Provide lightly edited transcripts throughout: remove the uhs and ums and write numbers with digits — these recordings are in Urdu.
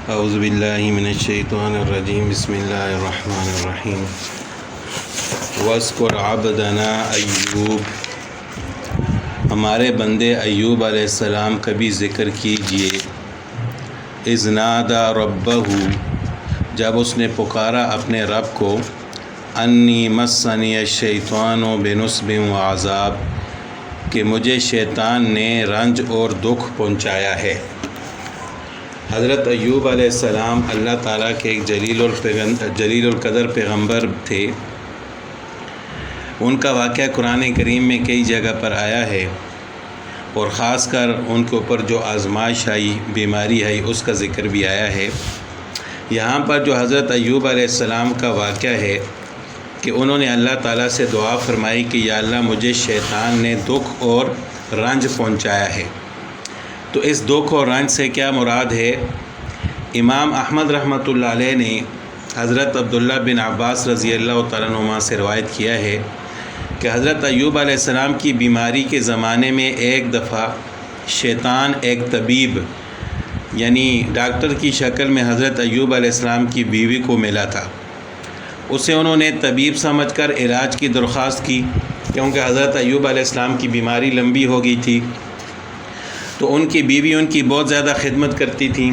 اعوذ باللہ من الشیطان الرجیم بسم اللہ الرحمن الرحیم واذکر عبدنا ایوب، ہمارے بندے ایوب علیہ السلام کا بھی ذکر کیجئے۔ اذ نادى ربہ، جب اس نے پکارا اپنے رب کو، انی مسنی الشیطان بنصب وعذاب، کہ مجھے شیطان نے رنج اور دکھ پہنچایا ہے۔ حضرت ایوب علیہ السلام اللہ تعالیٰ کے ایک جلیل القدر پیغمبر تھے۔ ان کا واقعہ قرآن کریم میں کئی جگہ پر آیا ہے، اور خاص کر ان کے اوپر جو آزمائش آئی، بیماری آئی، اس کا ذکر بھی آیا ہے۔ یہاں پر جو حضرت ایوب علیہ السلام کا واقعہ ہے کہ انہوں نے اللہ تعالیٰ سے دعا فرمائی کہ یا اللہ مجھے شیطان نے دکھ اور رنج پہنچایا ہے۔ تو اس دکھ اور رنج سے کیا مراد ہے؟ امام احمد رحمۃ اللہ علیہ نے حضرت عبداللہ بن عباس رضی اللہ تعالیٰ عنہما سے روایت کیا ہے کہ حضرت ایوب علیہ السلام کی بیماری کے زمانے میں ایک دفعہ شیطان ایک طبیب یعنی ڈاکٹر کی شکل میں حضرت ایوب علیہ السلام کی بیوی کو ملا تھا۔ اسے انہوں نے طبیب سمجھ کر علاج کی درخواست کی، کیونکہ حضرت ایوب علیہ السلام کی بیماری لمبی ہو گئی تھی، تو ان کی بیوی ان کی بہت زیادہ خدمت کرتی تھیں۔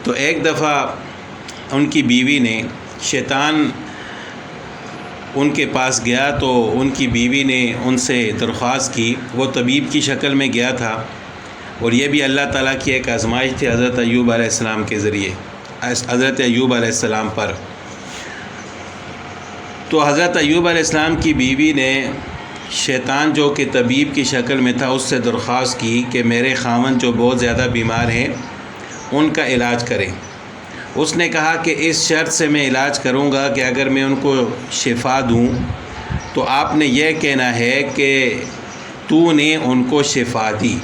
تو ایک دفعہ ان کی بیوی نے، شیطان ان کے پاس گیا تو ان کی بیوی نے ان سے درخواست کی، وہ طبیب کی شکل میں گیا تھا، اور یہ بھی اللہ تعالیٰ کی ایک آزمائش تھی حضرت ایوب علیہ السلام کے ذریعے، حضرت ایوب علیہ السلام پر۔ تو حضرت ایوب علیہ السلام کی بیوی نے شیطان جو کہ طبیب کی شکل میں تھا اس سے درخواست کی کہ میرے خاوند جو بہت زیادہ بیمار ہیں ان کا علاج کریں۔ اس نے کہا کہ اس شرط سے میں علاج کروں گا کہ اگر میں ان کو شفا دوں تو آپ نے یہ کہنا ہے کہ تو نے ان کو شفا دی،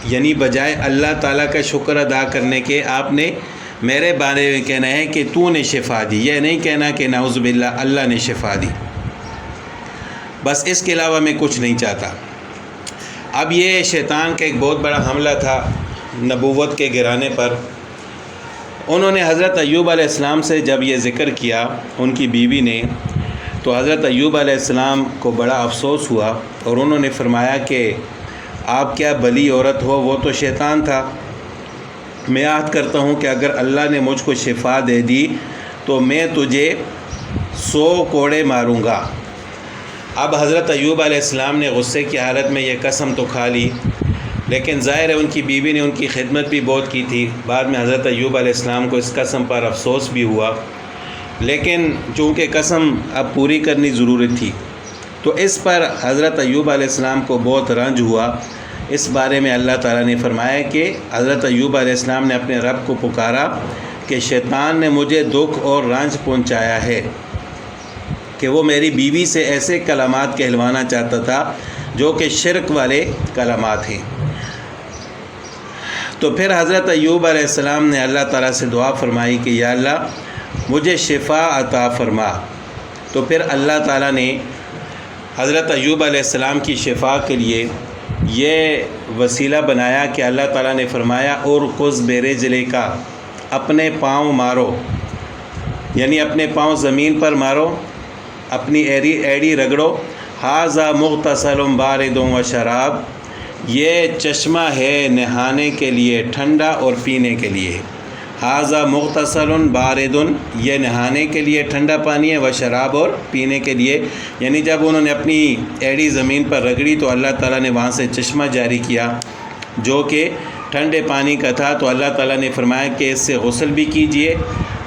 یعنی بجائے اللہ تعالیٰ کا شکر ادا کرنے کے آپ نے میرے بارے میں کہنا ہے کہ تو نے شفا دی، یہ نہیں کہنا کہ نعوذ باللہ اللہ نے شفا دی۔ بس اس کے علاوہ میں کچھ نہیں چاہتا۔ اب یہ شیطان کا ایک بہت بڑا حملہ تھا نبوت کے گرانے پر۔ انہوں نے حضرت ایوب علیہ السلام سے جب یہ ذکر کیا ان کی بیوی نے، تو حضرت ایوب علیہ السلام کو بڑا افسوس ہوا، اور انہوں نے فرمایا کہ آپ کیا بلی عورت ہو، وہ تو شیطان تھا۔ میں عہد کرتا ہوں کہ اگر اللہ نے مجھ کو شفا دے دی تو میں تجھے 100 کوڑے ماروں گا۔ اب حضرت ایوب علیہ السلام نے غصے کی حالت میں یہ قسم تو کھا لی، لیکن ظاہر ہے ان کی بیوی نے ان کی خدمت بھی بہت کی تھی۔ بعد میں حضرت ایوب علیہ السلام کو اس قسم پر افسوس بھی ہوا، لیکن چونکہ قسم اب پوری کرنی ضروری تھی، تو اس پر حضرت ایوب علیہ السلام کو بہت رنج ہوا۔ اس بارے میں اللہ تعالیٰ نے فرمایا کہ حضرت ایوب علیہ السلام نے اپنے رب کو پکارا کہ شیطان نے مجھے دکھ اور رنج پہنچایا ہے، کہ وہ میری بیوی سے ایسے کلمات کہلوانا چاہتا تھا جو کہ شرک والے کلمات ہیں۔ تو پھر حضرت ایوب علیہ السلام نے اللہ تعالیٰ سے دعا فرمائی کہ یا اللہ مجھے شفا عطا فرما۔ تو پھر اللہ تعالیٰ نے حضرت ایوب علیہ السلام کی شفا کے لیے یہ وسیلہ بنایا کہ اللہ تعالیٰ نے فرمایا اور خذ برجلک، اپنے پاؤں مارو، یعنی اپنے پاؤں زمین پر مارو، اپنی ایڑی رگڑو۔ ھذا مغتسل بارد و شراب، یہ چشمہ ہے نہانے کے لیے ٹھنڈا اور پینے کے لیے۔ ھذا مغتسل بارد، یہ نہانے کے لیے ٹھنڈا پانی ہے، و شراب، اور پینے کے لیے، یعنی جب انہوں نے اپنی ایڑی زمین پر رگڑی تو اللہ تعالیٰ نے وہاں سے چشمہ جاری کیا جو کہ ٹھنڈے پانی کا تھا۔ تو اللہ تعالیٰ نے فرمایا کہ اس سے غسل بھی کیجئے،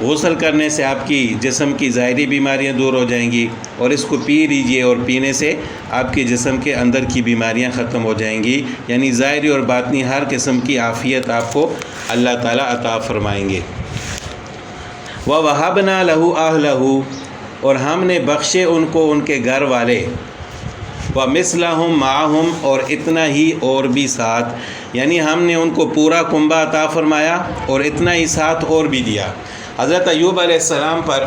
غسل کرنے سے آپ کی جسم کی ظاہری بیماریاں دور ہو جائیں گی، اور اس کو پی لیجئے، اور پینے سے آپ کے جسم کے اندر کی بیماریاں ختم ہو جائیں گی، یعنی ظاہری اور باطنی ہر قسم کی عافیت آپ کو اللہ تعالیٰ عطا فرمائیں گے۔ وَوَهَبْنَا لَهُ أَهْلَهُ، اور ہم نے بخشے ان کو ان کے گھر والے، وَمِثْلَهُمْ مَعَهُمْ، اور اتنا ہی اور بھی ساتھ، یعنی ہم نے ان کو پورا کنبہ عطا فرمایا اور اتنا ہی ساتھ اور بھی دیا۔ حضرت ایوب علیہ السلام پر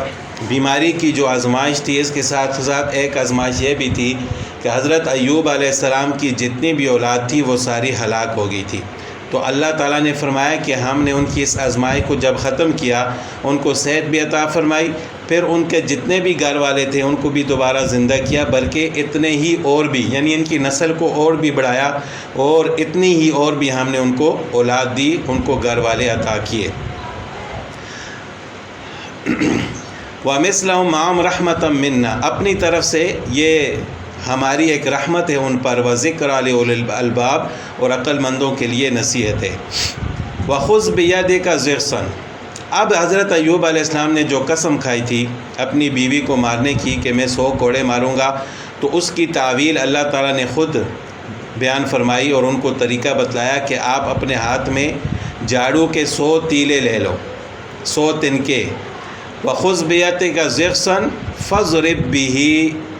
بیماری کی جو آزمائش تھی، اس کے ساتھ ساتھ ایک آزمائش یہ بھی تھی کہ حضرت ایوب علیہ السلام کی جتنی بھی اولاد تھی وہ ساری ہلاک ہو گئی تھی۔ تو اللہ تعالیٰ نے فرمایا کہ ہم نے ان کی اس آزمائی کو جب ختم کیا ان کو صحت بھی عطا فرمائی، پھر ان کے جتنے بھی گھر والے تھے ان کو بھی دوبارہ زندہ کیا، بلکہ اتنے ہی اور بھی، یعنی ان کی نسل کو اور بھی بڑھایا، اور اتنی ہی اور بھی ہم نے ان کو اولاد دی، ان کو گھر والے عطا کیے۔ وَمِثْلَهُمْ مَعَهُمْ رَحْمَةً مِنَّا، اپنی طرف سے یہ ہماری ایک رحمت ہے ان پر، وَذِكْرَىٰ لِأُولِي الْأَلْبَابِ، اور عقل مندوں کے لیے نصیحت ہے۔ وَخُذْ بِيَدِكَ ضِغْثًا، اب حضرت ایوب علیہ السلام نے جو قسم کھائی تھی اپنی بیوی کو مارنے کی کہ میں 100 کوڑے ماروں گا، تو اس کی تعویل اللہ تعالیٰ نے خود بیان فرمائی اور ان کو طریقہ بتلایا کہ آپ اپنے ہاتھ میں جھاڑو کے 100 تیلے لے لو، 100 تنکے۔ وَخُذْ بِيَدِكَ ضِغْثًا فَاضْرِب بِهِ،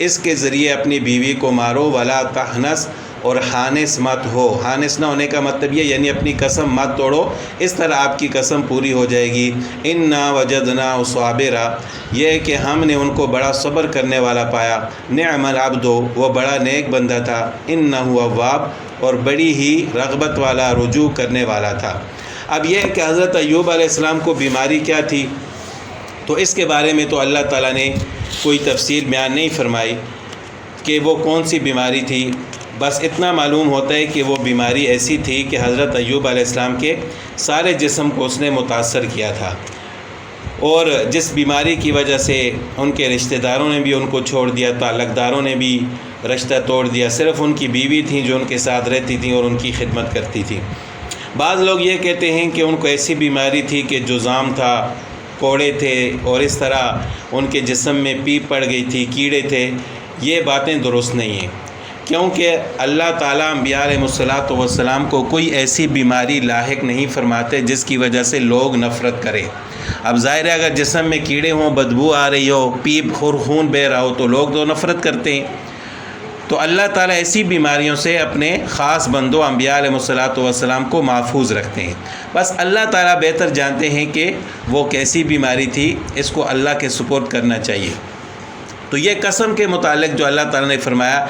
اس کے ذریعے اپنی بیوی کو مارو، وَلَا تَحْنَثْ، اور حانث مت ہو۔ حانث نہ ہونے کا مطلب یہ یعنی اپنی قسم مت توڑو، اس طرح آپ کی قسم پوری ہو جائے گی۔ اِنَّا وَجَدْنَاهُ صَابِرًا، یہ ہے کہ ہم نے ان کو بڑا صبر کرنے والا پایا۔ نِعْمَ الْعَبْدُ، وہ بڑا نیک بندہ تھا۔ اِنَّهُ اواب، اور بڑی ہی رغبت والا، رجوع کرنے والا تھا۔ اب یہ ہے کہ حضرت ایوب علیہ السلام کو بیماری کیا تھی، تو اس کے بارے میں تو اللہ تعالیٰ نے کوئی تفصیل بیان نہیں فرمائی کہ وہ کون سی بیماری تھی، بس اتنا معلوم ہوتا ہے کہ وہ بیماری ایسی تھی کہ حضرت ایوب علیہ السلام کے سارے جسم کو اس نے متاثر کیا تھا، اور جس بیماری کی وجہ سے ان کے رشتہ داروں نے بھی ان کو چھوڑ دیا، تعلق داروں نے بھی رشتہ توڑ دیا، صرف ان کی بیوی تھیں جو ان کے ساتھ رہتی تھیں اور ان کی خدمت کرتی تھی۔ بعض لوگ یہ کہتے ہیں کہ ان کو ایسی بیماری تھی کہ جذام تھا، کوڑے تھے، اور اس طرح ان کے جسم میں پیپ پڑ گئی تھی، کیڑے تھے۔ یہ باتیں درست نہیں ہیں، کیونکہ اللہ تعالیٰ انبیاء علیہ السلام کو کوئی ایسی بیماری لاحق نہیں فرماتے جس کی وجہ سے لوگ نفرت کریں۔ اب ظاہر ہے اگر جسم میں کیڑے ہوں، بدبو آ رہی ہو، پیپ خون بہہ رہا ہو، تو لوگ تو نفرت کرتے ہیں۔ تو اللہ تعالیٰ ایسی بیماریوں سے اپنے خاص بندوں انبیاء علیہ السلام کو محفوظ رکھتے ہیں۔ بس اللہ تعالیٰ بہتر جانتے ہیں کہ وہ کیسی بیماری تھی، اس کو اللہ کے سپرد کرنا چاہیے۔ تو یہ قسم کے متعلق جو اللہ تعالیٰ نے فرمایا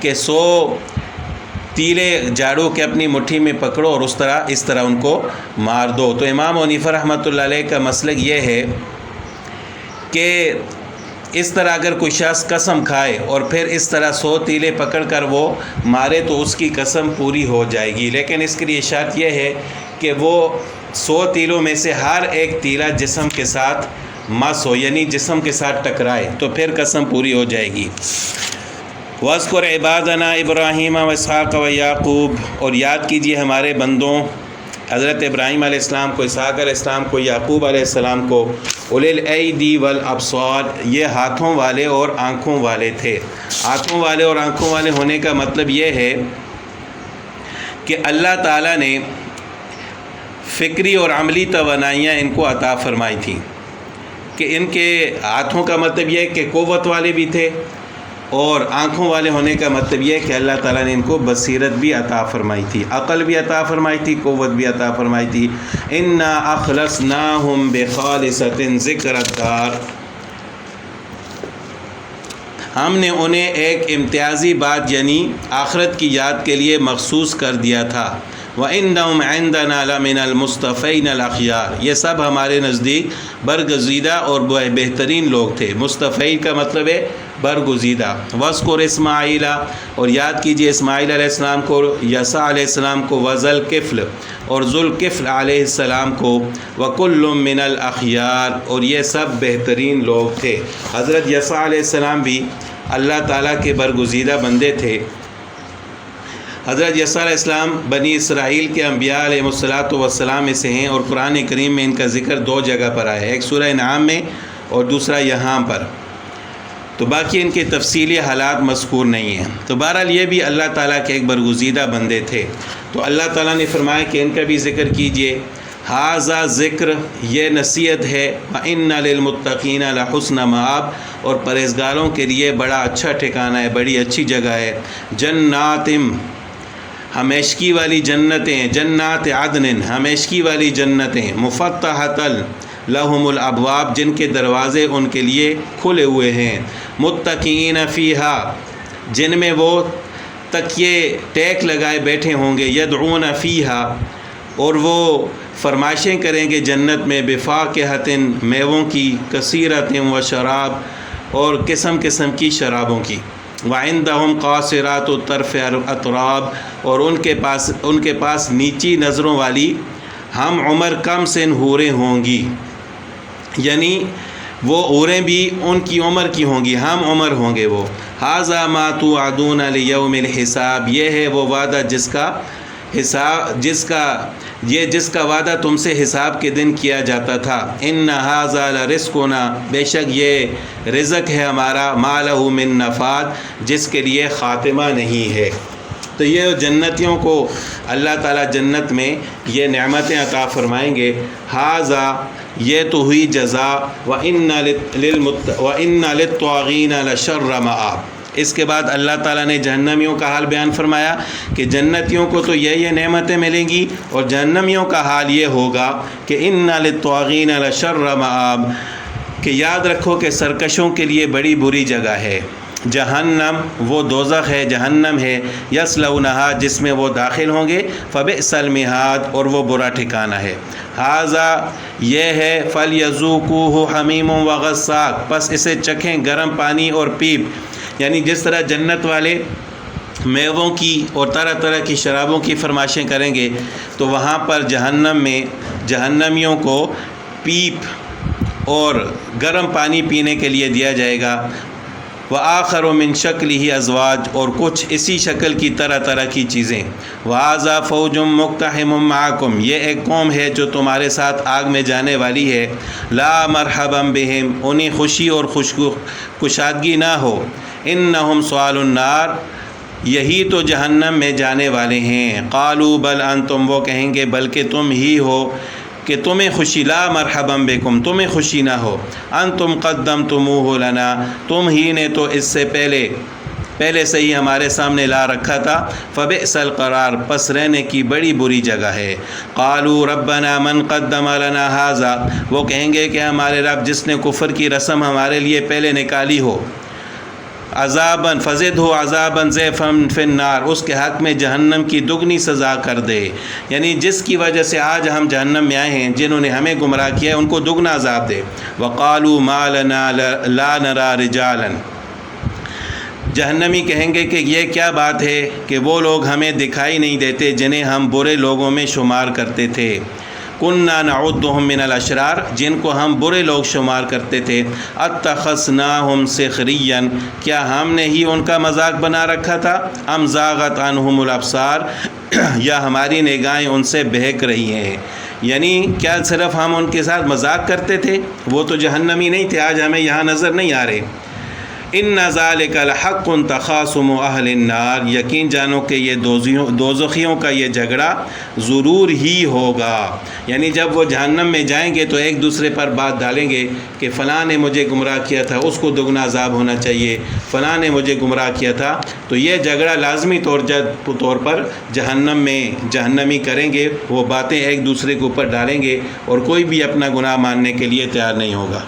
کہ 100 تیلے جھاڑو کے اپنی مٹھی میں پکڑو اور اس طرح ان کو مار دو۔ تو امام حنیفہ رحمۃ اللہ علیہ کا مسلک یہ ہے کہ اس طرح اگر کوئی شخص قسم کھائے اور پھر اس طرح 100 تیلے پکڑ کر وہ مارے تو اس کی قسم پوری ہو جائے گی، لیکن اس کے لیے شرط یہ ہے کہ وہ 100 تیلوں میں سے ہر ایک تیلا جسم کے ساتھ مس ہو، یعنی جسم کے ساتھ ٹکرائے، تو پھر قسم پوری ہو جائے گی۔ وَاذْكُرْ عِبَادَنَا إِبْرَاهِيمَ وَإِسْحَاقَ وَيَعْقُوبَ، اور یاد کیجیے ہمارے بندوں حضرت ابراہیم علیہ السلام کو، اسحاق علیہ السلام کو، یعقوب علیہ السلام کو، اُولِي الْأَيْدِي وَالْأَبْصَارِ، یہ ہاتھوں والے اور آنکھوں والے تھے۔ ہاتھوں والے اور آنکھوں والے ہونے کا مطلب یہ ہے کہ اللہ تعالیٰ نے فکری اور عملی توانائیاں ان کو عطا فرمائی تھیں، کہ ان کے ہاتھوں کا مطلب یہ ہے کہ قوت والے بھی تھے، اور آنکھوں والے ہونے کا مطلب یہ ہے کہ اللہ تعالیٰ نے ان کو بصیرت بھی عطا فرمائی تھی، عقل بھی عطا فرمائی تھی، قوت بھی عطا فرمائی تھی۔ اِنَّا أَخْلَصْنَاهُمْ بِخَالِصَةٍ ذِكْرَى الدَّارِ، ہم نے انہیں ایک امتیازی بات یعنی آخرت کی یاد کے لیے مخصوص کر دیا تھا۔ وَإِنَّهُمْ عِنْدَنَا لَمِنَ الْمُصْطَفَيْنَ الْأَخْيَارِ، یہ سب ہمارے نزدیک برگزیدہ اور بہترین لوگ تھے۔ مصطفی کا مطلب ہے برگزیدہ۔ وَاذْكُرْ اسماعیل، اور یاد کیجیے اسماعیل علیہ السلام کو، یسع علیہ السلام کو، وذوالکفل، اور ذوالکفل علیہ السلام کو، وَكُلٌّ مِّنَ الْأَخْيَارِ، اور یہ سب بہترین لوگ تھے۔ حضرت یسع علیہ السلام بھی اللہ تعالیٰ کے برگزیدہ بندے تھے۔ حضرت یسع علیہ السلام بنی اسرائیل کے انبیاء علیہ السلام میں سے ہیں، اور قرآن کریم میں ان کا ذکر 2 جگہ پر آیا ہے، ایک سورہ انعام میں اور دوسرا یہاں پر، تو باقی ان کے تفصیلی حالات مذکور نہیں ہیں۔ تو بہرحال یہ بھی اللہ تعالیٰ کے ایک برگزیدہ بندے تھے، تو اللہ تعالیٰ نے فرمایا کہ ان کا بھی ذکر کیجیے۔ ھذا ذکر، یہ نصیحت ہے، وَإِنَّ لِلْمُتَّقِينَ لَحُسْنَ مآب، اور پرہیزگاروں کے لیے بڑا اچھا ٹھکانہ ہے، بڑی اچھی جگہ ہے۔ جنات، ہمیشگی والی جنتیں، جنات عدن، ہمیشگی والی جنتیں، مفتحۃ لہم الابواب، جن کے دروازے ان کے لیے کھلے ہوئے ہیں، متقین فیہا، جن میں وہ تکیے ٹیک لگائے بیٹھے ہوں گے، یدعون فیہا، اور وہ فرمائشیں کریں گے جنت میں بفاکہۃ میووں کی، کثیرۃ و شراب اور قسم قسم کی شرابوں کی، وعندہم قاصرات الطرف اطراب اور ان کے پاس نیچی نظروں والی ہم عمر کم سن حوریں ہوں گی، یعنی وہ عوریں بھی ان کی عمر کی ہوں گی، ہم عمر ہوں گے وہ۔ ھذا ما توعدون لیوم الحساب، یہ ہے وہ وعدہ جس کا وعدہ تم سے حساب کے دن کیا جاتا تھا۔ ان ھذا لرزقنا، بے شک یہ رزق ہے ہمارا، ما لہ من نفاد، جس کے لیے خاتمہ نہیں ہے۔ تو یہ جنتیوں کو اللہ تعالیٰ جنت میں یہ نعمتیں عطا فرمائیں گے۔ ھذا، یہ تو ہوئی جزا، وَإِنَّ لِلطَّاغِينَ لَشَرَّ مَآب۔ اس کے بعد اللہ تعالیٰ نے جہنمیوں کا حال بیان فرمایا کہ جنتیوں کو تو یہ نعمتیں ملیں گی، اور جہنمیوں کا حال یہ ہوگا کہ إِنَّ لِلطَّاغِينَ لَشَرَّ مَآب، کہ یاد رکھو کہ سرکشوں کے لیے بڑی بری جگہ ہے جہنم، وہ دوزخ ہے، جہنم ہے، یصلونھا، جس میں وہ داخل ہوں گے، فبئس المہاد، اور وہ برا ٹھکانہ ہے۔ ھذا، یہ ہے، فلیذوقوہ حمیم وغساق، پس اسے چکھیں گرم پانی اور پیپ، یعنی جس طرح جنت والے میووں کی اور طرح طرح کی شرابوں کی فرمائشیں کریں گے، تو وہاں پر جہنم میں جہنمیوں کو پیپ اور گرم پانی پینے کے لیے دیا جائے گا۔ وآخر من شکلہ ازواج، اور کچھ اسی شکل کی طرح طرح کی چیزیں۔ وھذا فوج مقتحم معکم، یہ ایک قوم ہے جو تمہارے ساتھ آگ میں جانے والی ہے۔ لا مرحبا بہم، انہیں خوشی اور کشادگی نہ ہو۔ انہم صالوا النار، یہی تو جہنم میں جانے والے ہیں۔ قالوا بل انتم، وہ کہیں گے بلکہ تم ہی ہو، کہ تمہیں خوشی، لا مرحبا بکم، تمہیں خوشی نہ ہو، انتم قدمتموہ لنا، تم ہی نے تو اس سے پہلے سے ہی ہمارے سامنے لا رکھا تھا۔ فبئس القرار، پس رہنے کی بڑی بری جگہ ہے۔ قالوا ربنا من قدم لنا ھذا، وہ کہیں گے کہ ہمارے رب جس نے کفر کی رسم ہمارے لیے پہلے نکالی ہو، عذابا فزدہ عذابا ضعفا فی النار، اس کے حق میں جہنم کی دگنی سزا کر دے، یعنی جس کی وجہ سے آج ہم جہنم میں آئے ہیں، جنہوں نے ہمیں گمراہ کیا ہے، ان کو دگنا عذاب دے۔ وقالوا ما لنا لا نرى رجالا، جہنمی کہیں گے کہ یہ کیا بات ہے کہ وہ لوگ ہمیں دکھائی نہیں دیتے جنہیں ہم برے لوگوں میں شمار کرتے تھے۔ کننا نعدہم من الاشرار، جن کو ہم برے لوگ شمار کرتے تھے۔ اتخذناہم سخریا، کیا ہم نے ہی ان کا مذاق بنا رکھا تھا؟ ام زاغت عنہم الابصار، یا ہماری نگاہیں ان سے بہک رہی ہیں، یعنی کیا صرف ہم ان کے ساتھ مذاق کرتے تھے؟ وہ تو جہنمی نہیں تھے، آج ہمیں یہاں نظر نہیں آ رہے۔ ان ذالک لحق تخاصم اہل النار، یقین جانو کہ یہ دوزخیوں کا یہ جھگڑا ضرور ہی ہوگا، یعنی جب وہ جہنم میں جائیں گے تو ایک دوسرے پر بات ڈالیں گے کہ فلاں نے مجھے گمراہ کیا تھا، اس کو دگنا عذاب ہونا چاہیے، فلاں نے مجھے گمراہ کیا تھا، تو یہ جھگڑا لازمی طور پر جہنم میں جہنمی کریں گے، وہ باتیں ایک دوسرے کے اوپر ڈالیں گے، اور کوئی بھی اپنا گناہ ماننے کے لیے تیار نہیں ہوگا۔